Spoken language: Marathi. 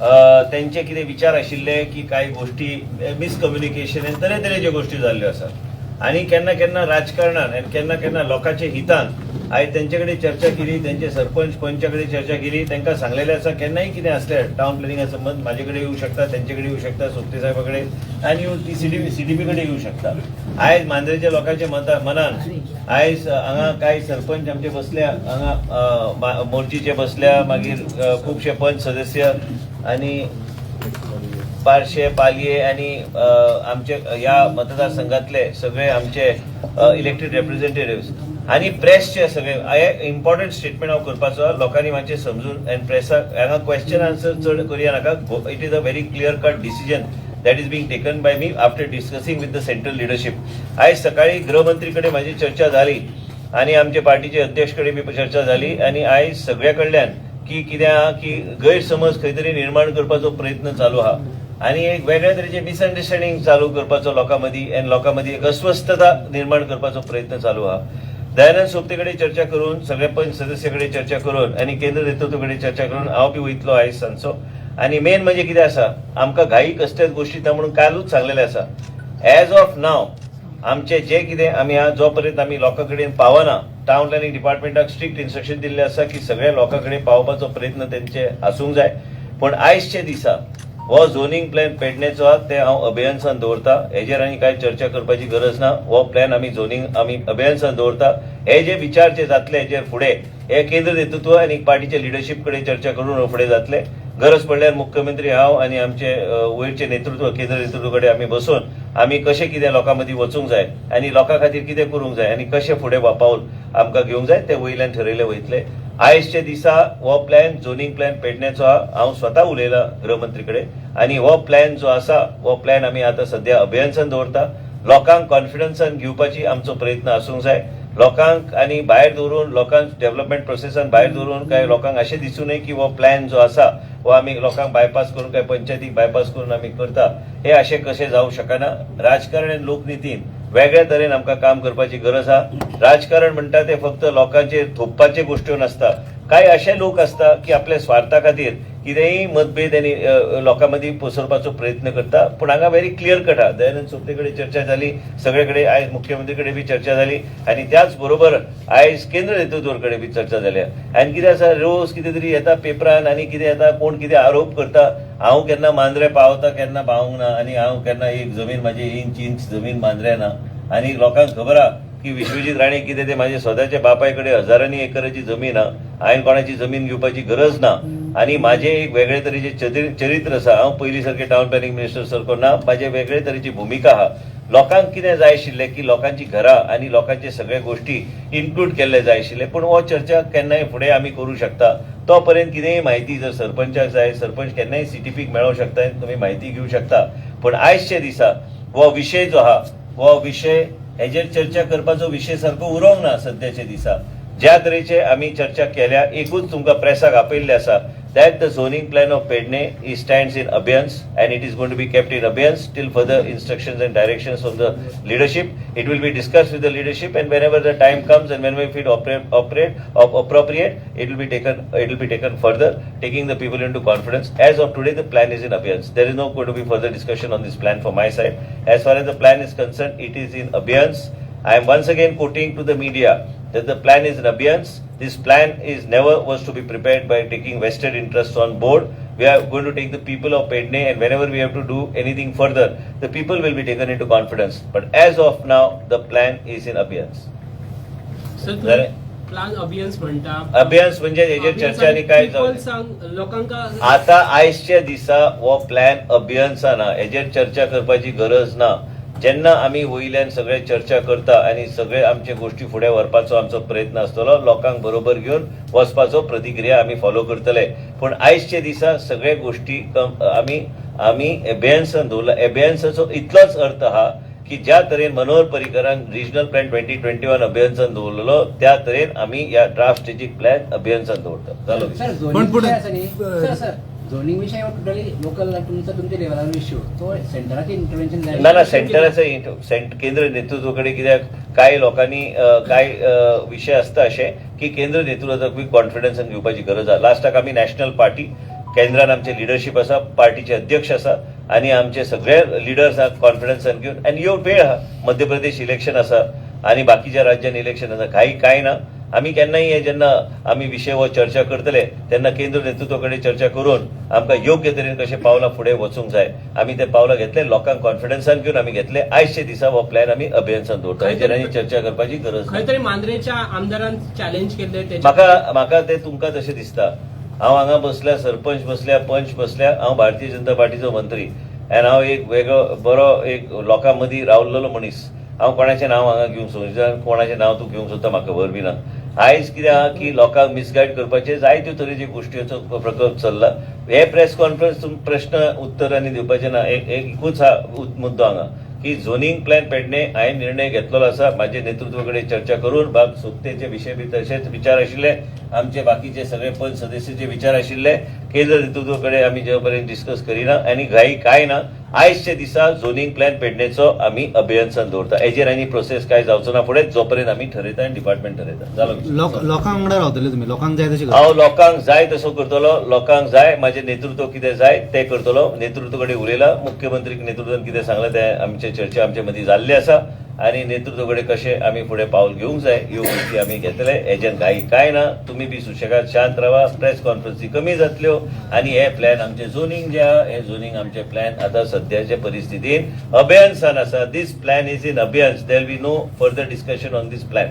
त्यांचे कितें विचार आशिल्ले की कांय गोष्टी मिसकम्युनिकेशन आनी तरेतरेच्यो गोष्टी जाल्ल्यो आसात आनी केन्ना केन्ना राजकारणान आनी केन्ना केन्ना लोकांच्या हितान आयज तेंचे कडेन चर्चा केली, तेंचे सरपंच पंचा कडेन चर्चा केली, तांकां सांगलेलें आसा केन्नाय कितें असलें टावन प्लॅनिंगा संबंद म्हाजे कडेन येवं शकता, तेंचे कडेन येवं शकता, सोपटे साहेबा कडेन आनी ती CDP कडेन येवं शकता. आयज मांद्रेच्या लोकांच्या मनान आयज हांगा कांय सरपंच आमचे बसल्या, हांगा मोर्चीचे बसल्या, मागीर खुबशे पंच सदस्य आनी पारशे पालये आनी आमचे ह्या मतदारसंघातले सगळे आमचे इलेक्टेड रिप्रेझेंटेटिव्स आनी प्रेसचे सगळे इम्पॉर्टंट स्टेटमेंट हांव करपाचो लोकांनी मातशें समजून आनी प्रेसाक हांगा क्वेश्चन आन्सर चड करुया नाका. It is a very clear cut decision that is being taken by me after discussing with the central leadership. आज सकाळी गृहमंत्री कडेन माझी चर्चा झाली आणि आमच्या पार्टीचे अध्यक्ष कडेन बी चर्चा झाली आणि आज सगळ्या कडल्यान की कित्याक की गैरसमज खंय तरी निर्माण करपाचो प्रयत्न चालू आहा आणि एक वेगळ्या तरेचे मिसअंडरस्टँडिंग चालू करपाचो लोकां मदीं एक अस्वस्थता निर्माण करपाचो प्रयत्न चालू आहा. दयानंद सोपते कडेन चर्चा करून सगळे पंच सदस्य कडेन चर्चा करून आनी केंद्र नेतृत्व कडेन चर्चा करून हांव बी वयतलो आयज सांजचो. आणि मेन म्हणजे कितें आसा आमकां घाई कसल्याच गोष्टी म्हणून कालूच सांगलेलें आसा एज ऑफ नाव आमचे जे कितें आमी जो पर्यंत आमी लोकां कडेन पावना टावन प्लॅनिंग डिपार्टमेंटाक स्ट्रिक्ट इन्स्ट्रक्शन दिल्ले आसा की सगळ्या लोकां कडेन पावपाचो प्रयत्न तेंचे आसूंक जाय. पण आयजचे दिसा हो झोनिंग प्लॅन पेडणेचो आहा ते हांव अभियानसान दवरता. हेजेर आनी कांय चर्चा करपाची गरज ना. हो प्लॅन आमी अभियानसान दवरता. हे जे विचारचे जातले हेजेर फुडें हे केंद्र नेतृत्व आनी पार्टीच्या लिडरशीप कडेन चर्चा करून फुडें जातले. गरज पडल्यार मुख्यमंत्री हांव आनी आमचे वयरचे नेतृत्व केंद्र नेतृत्व कडेन आमी बसून आमी कशें कितें लोकां मदीं वचूंक जाय आनी लोकां खातीर कितें करूंक जाय आनी कशें फुडें पावल आमकां घेवंक जाय ते वयल्यान ठरयले वयतले. आयजचे दिसा हो प्लॅन झोनिंग प्लॅन पेडणेचो आहा. हांव स्वता उलयलां गृहमंत्री कडेन आनी हो प्लॅन जो आसा हो प्लॅन आमी आतां सध्या अभियानसान दवरता. लोकांक कॉन्फिडन्सान घेवपाची आमचो प्रयत्न आसूंक जाय. लोकांक आनी भायर दवरून लोकांक डेव्हलपमेंट प्रोसेसान भायर दवरून काय लोकांक अशें दिसूं न्हय की हो प्लॅन जो आसा हो आमी लोकांक बायपास करून काय पंचायतीक बायपास करून आमी करता हे अशें कशें जावंक शकना. राजकारण आनी लोकनितीन वेगळ्या तरेन आमकां काम करपाची गरज आहा. राजकारण म्हणटा ते फक्त लोकांचेर थोपपाचे गोश्ट्यो नासता. कांय अशे लोक आसता की आपल्या स्वार्था खातीर कितेंय मतभेद आनी लोकां मदीं पसरपाचो प्रयत्न करता. पूण हांगा व्हेरी क्लियर कट आहा. दयानंद सोपते कडेन चर्चा जाली, सगळे कडेन आयज मुख्यमंत्री कडेन बी चर्चा जाली आनी त्याच बरोबर आयज केंद्र नेतृत्व कडेन बी चर्चा जाल्या. आनी कितें आसा रोज कितें तरी येता पेपरान आनी कितें येता कोण कितें आरोप करता. हांव केन्ना मांद्रे पावता केन्ना पावूंक ना आनी हांव केन्ना एक जमीन म्हाजी इंच जमीन मांद्रे ना आनी लोकांक खबर आहा की विश्वजीत राणे कितें ते म्हाजे स्वताच्या बापाय कडेन हजारांनी एकराची जमीन आहा. हांवें कोणाची जमीन घेवपाची गरज ना आनी म्हाजें एक वेगळे तरेचें चरित्र आसा. हांव पयलीं सारकें टावन प्लॅनिंग मिनिस्टर सारको ना. म्हाजे वेगळे तरेची भुमिका आहा. लोकांक कितें जाय आशिल्लें की लोकांची घरां आनी लोकांचे सगळे गोश्टी इन्क्लूड केल्ले जाय आशिल्ले. पूण हो चर्चा केन्नाय फुडें आमी करूं शकता. तो पर्यंत कितेंय म्हायती जर सरपंचाक जाय सरपंच केन्नाय CTPक मेळोवंक शकता आनी तुमी म्हायती घेवंक शकता. पूण आयजचे दिसा हो विशय जो आहा हो विशय हेजेर चर्चा करपाचो विशय सारको उरोंक ना सद्याच्या दिसा. ज्या तरेचे आमी चर्चा केल्या एकूच तुमकां प्रेसाक आपयल्ले आसा that the zoning plan of Pedne stands in abeyance and it is going to be kept in abeyance till further instructions and directions from the leadership. It will be discussed with the leadership and whenever the time comes and whenever it appropriate it will be taken further, taking the people into confidence. As of today the plan is in abeyance. There is no going to be further discussion on this plan from my side. As far as the plan is concerned, it is in abeyance. I am once again quoting to the media that the plan is in abeyance. This plan is never was to be prepared by taking vested interests on board. We are going to take the people of Pedne and whenever we have to do anything further, the people will be taken into confidence. But as of now, the plan is in abeyance. Sir, plan abeyance म्हणता. Abeyance म्हणजे हेजेर चर्चा आनी काय लोकांका आता आयजच्या दिसा हो प्लॅन अभियानचा ना. हेजेर चर्चा करपाची गरज ना. जेन्ना आमी वयल्यान सगळे चर्चा करता आनी सगळे आमचे गोष्टी फुडें व्हरपाचो आमचो प्रयत्न आसतलो. लोकांक बरोबर घेवन वचपाचो प्रतिक्रिया आमी फॉलो करतले. पूण आयजचे दिसा सगळे गोष्टी आमी एबेयन्सान दवरला. एबेयन्साचो इतलोच अर्थ आहा की ज्या तरेन मनोहर पर्रीकरान रिजनल प्लॅन 2021 अभियानसान दवरलेलो त्या तरेन आमी ह्या ड्राफ्ट स्ट्रेटेजिक प्लॅन अभियानसान दवरता. झोनिंग विषय टोटली लोकल तुमच्या लेवलार इश्यू तो सेंटराचे इंटरव्हेन्शन ना सेंटराचे केंद्र नेतृत्व कडेन कित्याक कांय लोकांनी कांय विशय आसता अशे की केंद्र नेतृत्वाक बी कॉन्फिडन्सान घेवपाची गरज आहा. लास्टाक आमी नॅशनल पार्टी केंद्रान आमचे लिडरशीप आसा, पार्टीचे अध्यक्ष आसा आनी आमचे सगळे लिडर्स कॉन्फिडन्सान घेवन आनी ह्यो वेळ आहा. मध्य प्रदेश इलेक्शन आसा आनी बाकीच्या राज्यान इलेक्शन आसा, कांय ना. आमी केन्नाय हे जेन्ना आमी विशय हो चर्चा करतले तेन्ना केंद्र नेतृत्वा कडेन चर्चा करून आमकां योग्य तरेन कशें पावलां फुडें वचूंक जाय आमी ते पावलां घेतले, लोकांक कॉन्फिडन्सान घेवन आमी घेतले. आयजचे दिसा हो प्लॅन आमी अभियानान दवरता, हेचेर आनी चर्चा करपाची गरज ना. खंय तरी मांद्रेच्या आमदारान चॅलेंज केले म्हाका ते तुमकां तशें दिसता. हांव हांगा बसल्या, सरपंच बसल्या, पंच बसल्या, हांव भारतीय जनता पार्टीचो मंत्री आनी हांव एक वेगळो बरो एक लोकां मदीं रावल्लो मनीस. हांव कोणाचें नांव हांगा घेवंक सोदता, कोणाचें नांव तूं घेवंक सोदता म्हाका खबर बी ना. आयज कितें आहा की लोकांक मिसगायड करपाचे जायत्यो तरेच्यो गोश्टीचो प्रकल्प चल्ला. हे प्रेस कॉन्फरन्स प्रश्न उत्तरांनी दिवपाचे ना. एकूच हा मुद्दो हांगा की झोनिंग प्लॅन पेडणे हांवें निर्णय घेतलेलो आसा. म्हाजे नेतृत्वा कडेन चर्चा करून बाब सोपतेचे विशय बी तशेच विचार आशिल्ले, आमचे बाकीचे सगळे पंच सदस्याचे विचार आशिल्ले. केंद्र नेतृत्वा कडेन आमी जे पर्यंत डिस्कस करिना आनी घाई कांय ना. आयजचे दिसा झोनिंग प्लॅन पेडणेचो आमी अभियान दवरता. हेजेर आनी प्रोसेस काय जावचो ना फुडें, जो पर्यंत आमी ठरयता आनी डिपार्टमेंट ठरयता. जालो लोकांक वांगडा रावतले तुमी, लोकांक जाय तशें हांव लोकांक जाय तसो करतलो. लोकांक जाय म्हाजें नेतृत्व कितें जाय तें करतलो. नेतृत्व कडेन उलयला, मुख्यमंत्री नेतृत्वान कितें सांगलां तें आमचे चर्चा आमचे मदीं जाल्ली आसा आनी नेतृत्व कडेन कशें आमी फुडें पावल घेवंक जाय ह्यो गोश्टी आमी घेतले. हेजेर घाई कांय ना. तुमी बी सुशेगाद शांत रावा. प्रेस कॉन्फरन्सी कमी जातल्यो आनी हे प्लॅन आमचे झोनिंग जे आहा हे झोनिंग आमचे प्लॅन आतां सद्याचे परिस्थितीन अभियानसान आसा. दीस प्लॅन इज इन अभियान. There be no further discussion on these plan.